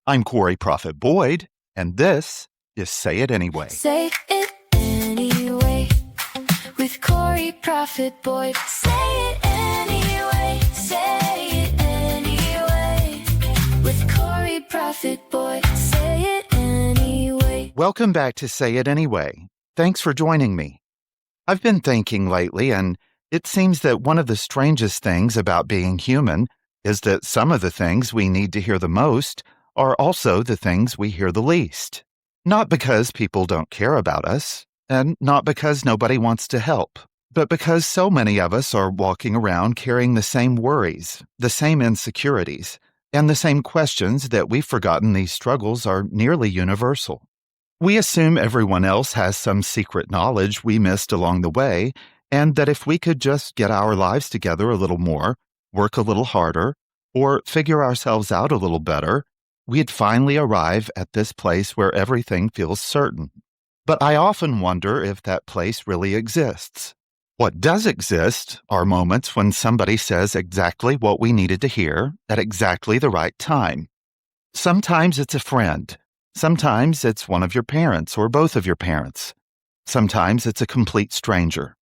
I'm Proffitt-Boyd, and this is Say It Anyway. Say it anyway with Proffitt-Boyd. Say it anyway. Say it anyway with Proffitt-Boyd. Say it anyway. Welcome back to Say It Anyway. Thanks for joining me. I've been thinking lately, and it seems that one of the strangest things about being human is that some of the things we need to hear the most are also the things we hear the least. Not because people don't care about us, and not because nobody wants to help, but because so many of us are walking around carrying the same worries, the same insecurities, and the same questions that we've forgotten these struggles are nearly universal. We assume everyone else has some secret knowledge we missed along the way, and that if we could just get our lives together a little more, work a little harder, or figure ourselves out a little better, we'd finally arrive at this place where everything feels certain. But I often wonder if that place really exists. What does exist are moments when somebody says exactly what we needed to hear at exactly the right time. Sometimes it's a friend. Sometimes it's one of your parents or both of your parents. Sometimes it's a complete stranger.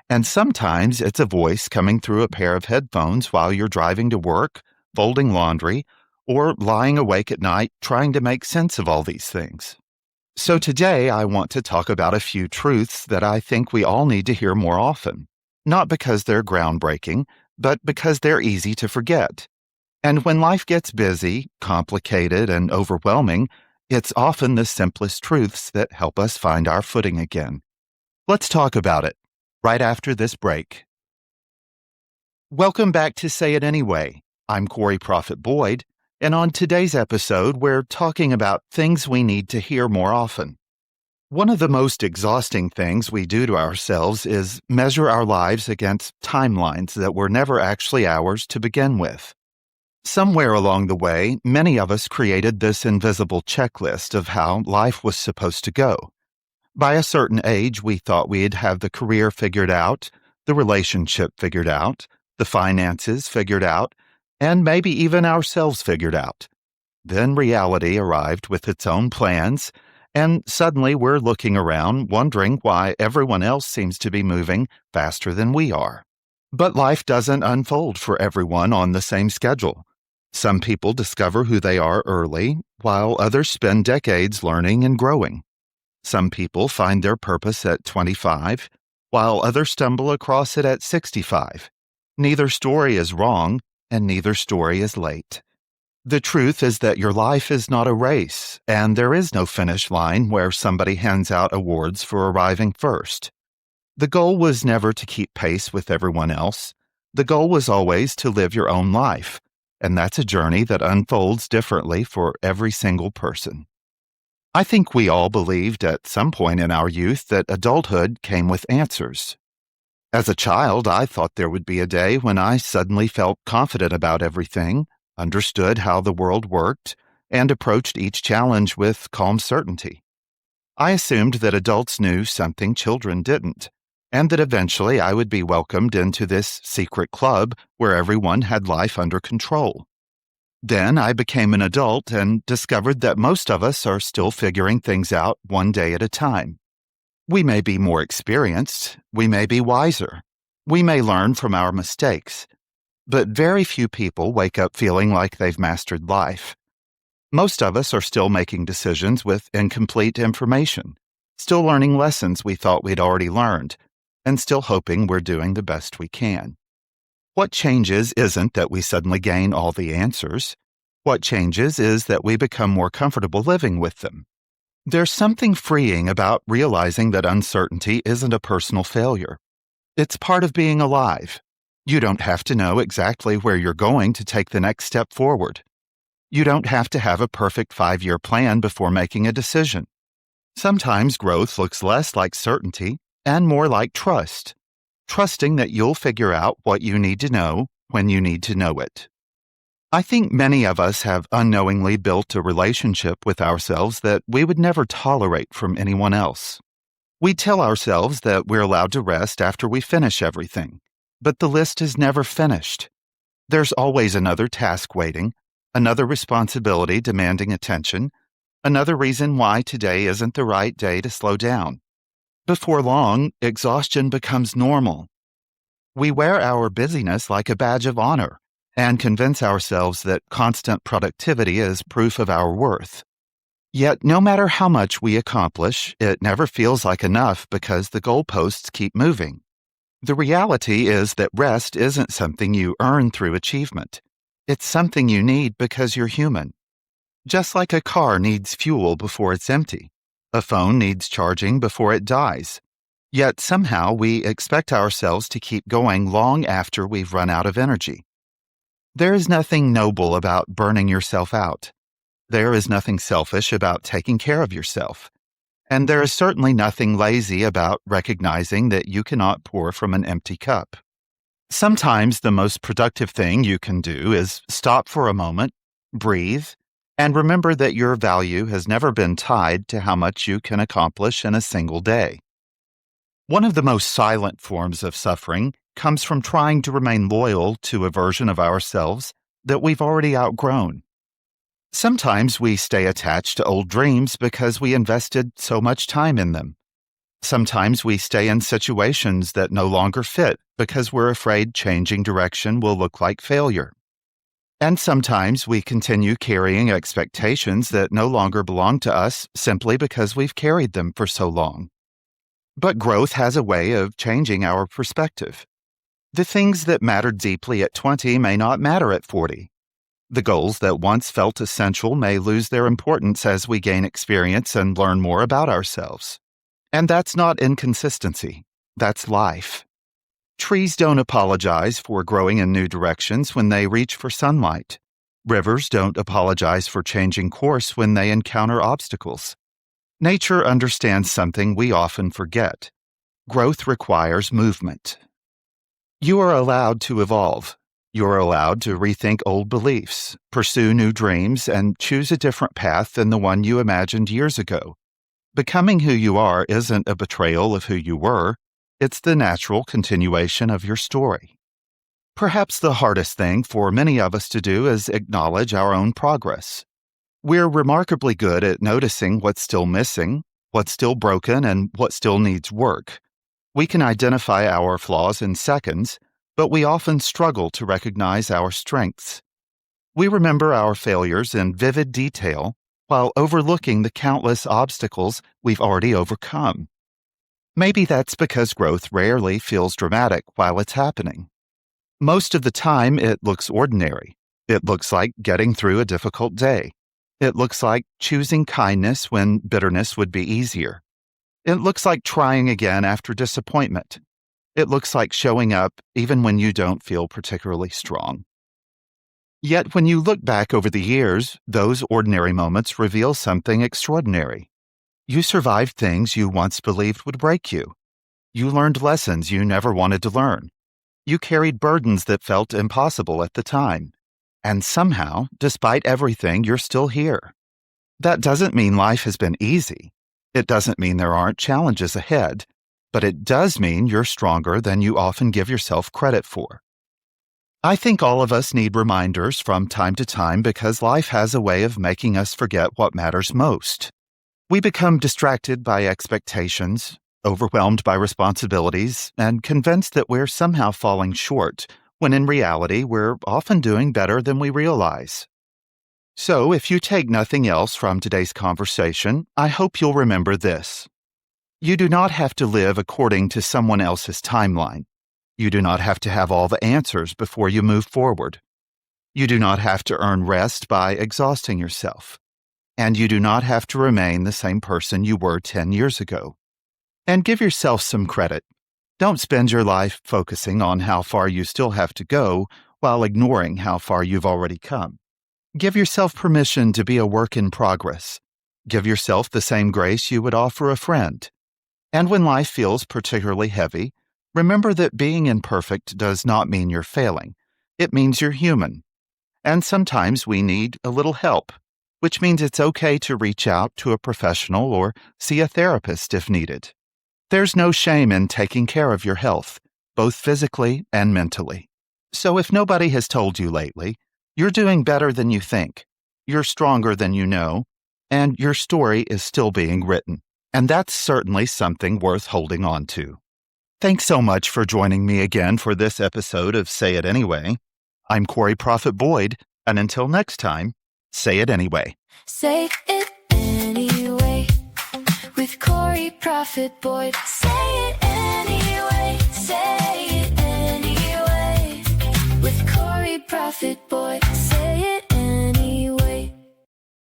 And sometimes it's a voice coming through a pair of headphones while you're driving to work, folding laundry, or lying awake at night trying to make sense of all these things. So today I want to talk about a few truths that I think we all need to hear more often, not because they're groundbreaking, but because they're easy to forget. And when life gets busy, complicated, and overwhelming, it's often the simplest truths that help us find our footing again. Let's talk about it right after this break. Welcome back to Say It Anyway. I'm Proffitt-Boyd. And on today's episode, we're talking about things we need to hear more often. One of the most exhausting things we do to ourselves is measure our lives against timelines that were never actually ours to begin with. Somewhere along the way, many of us created this invisible checklist of how life was supposed to go. By a certain age, we thought we'd have the career figured out, the relationship figured out, the finances figured out, and maybe even ourselves figured out. Then reality arrived with its own plans, and suddenly we're looking around wondering why everyone else seems to be moving faster than we are. But life doesn't unfold for everyone on the same schedule. Some people discover who they are early, while others spend decades learning and growing. Some people find their purpose at 25, while others stumble across it at 65. Neither story is wrong, and neither story is late. The truth is that your life is not a race, and there is no finish line where somebody hands out awards for arriving first. The goal was never to keep pace with everyone else. The goal was always to live your own life, and that's a journey that unfolds differently for every single person. I think we all believed at some point in our youth that adulthood came with answers. As a child, I thought there would be a day when I suddenly felt confident about everything, understood how the world worked, and approached each challenge with calm certainty. I assumed that adults knew something children didn't, and that eventually I would be welcomed into this secret club where everyone had life under control. Then I became an adult and discovered that most of us are still figuring things out one day at a time. We may be more experienced, we may be wiser, we may learn from our mistakes, but very few people wake up feeling like they've mastered life. Most of us are still making decisions with incomplete information, still learning lessons we thought we'd already learned, and still hoping we're doing the best we can. What changes isn't that we suddenly gain all the answers. What changes is that we become more comfortable living with them. There's something freeing about realizing that uncertainty isn't a personal failure. It's part of being alive. You don't have to know exactly where you're going to take the next step forward. You don't have to have a perfect 5-year plan before making a decision. Sometimes growth looks less like certainty and more like trust. Trusting that you'll figure out what you need to know when you need to know it. I think many of us have unknowingly built a relationship with ourselves that we would never tolerate from anyone else. We tell ourselves that we're allowed to rest after we finish everything, but the list is never finished. There's always another task waiting, another responsibility demanding attention, another reason why today isn't the right day to slow down. Before long, exhaustion becomes normal. We wear our busyness like a badge of honor and convince ourselves that constant productivity is proof of our worth. Yet, no matter how much we accomplish, it never feels like enough because the goalposts keep moving. The reality is that rest isn't something you earn through achievement. It's something you need because you're human. Just like a car needs fuel before it's empty, a phone needs charging before it dies. Yet somehow we expect ourselves to keep going long after we've run out of energy. There is nothing noble about burning yourself out. There is nothing selfish about taking care of yourself. And there is certainly nothing lazy about recognizing that you cannot pour from an empty cup. Sometimes the most productive thing you can do is stop for a moment, breathe, and remember that your value has never been tied to how much you can accomplish in a single day. One of the most silent forms of suffering comes from trying to remain loyal to a version of ourselves that we've already outgrown. Sometimes we stay attached to old dreams because we invested so much time in them. Sometimes we stay in situations that no longer fit because we're afraid changing direction will look like failure. And sometimes we continue carrying expectations that no longer belong to us simply because we've carried them for so long. But growth has a way of changing our perspective. The things that mattered deeply at 20 may not matter at 40. The goals that once felt essential may lose their importance as we gain experience and learn more about ourselves. And that's not inconsistency. That's life. Trees don't apologize for growing in new directions when they reach for sunlight. Rivers don't apologize for changing course when they encounter obstacles. Nature understands something we often forget. Growth requires movement. You are allowed to evolve. You're allowed to rethink old beliefs, pursue new dreams, and choose a different path than the one you imagined years ago. Becoming who you are isn't a betrayal of who you were. It's the natural continuation of your story. Perhaps the hardest thing for many of us to do is acknowledge our own progress. We're remarkably good at noticing what's still missing, what's still broken, and what still needs work. We can identify our flaws in seconds, but we often struggle to recognize our strengths. We remember our failures in vivid detail while overlooking the countless obstacles we've already overcome. Maybe that's because growth rarely feels dramatic while it's happening. Most of the time, it looks ordinary. It looks like getting through a difficult day. It looks like choosing kindness when bitterness would be easier. It looks like trying again after disappointment. It looks like showing up even when you don't feel particularly strong. Yet when you look back over the years, those ordinary moments reveal something extraordinary. You survived things you once believed would break you. You learned lessons you never wanted to learn. You carried burdens that felt impossible at the time. And somehow, despite everything, you're still here. That doesn't mean life has been easy. It doesn't mean there aren't challenges ahead. But it does mean you're stronger than you often give yourself credit for. I think all of us need reminders from time to time because life has a way of making us forget what matters most. We become distracted by expectations, overwhelmed by responsibilities, and convinced that we're somehow falling short, when in reality we're often doing better than we realize. So, if you take nothing else from today's conversation, I hope you'll remember this. You do not have to live according to someone else's timeline. You do not have to have all the answers before you move forward. You do not have to earn rest by exhausting yourself. And you do not have to remain the same person you were 10 years ago. And give yourself some credit. Don't spend your life focusing on how far you still have to go while ignoring how far you've already come. Give yourself permission to be a work in progress. Give yourself the same grace you would offer a friend. And when life feels particularly heavy, remember that being imperfect does not mean you're failing. It means you're human. And sometimes we need a little help, which means it's okay to reach out to a professional or see a therapist if needed. There's no shame in taking care of your health, both physically and mentally. So if nobody has told you lately, You're doing better than you think. You're stronger than you know, and your story is still being written. And that's certainly something worth holding on to. Thanks so much for joining me again for this episode of Say It Anyway. I'm Corey Proffitt-Boyd, and until next time, say it anyway. Say it anyway with Corey Proffitt-Boyd. Say it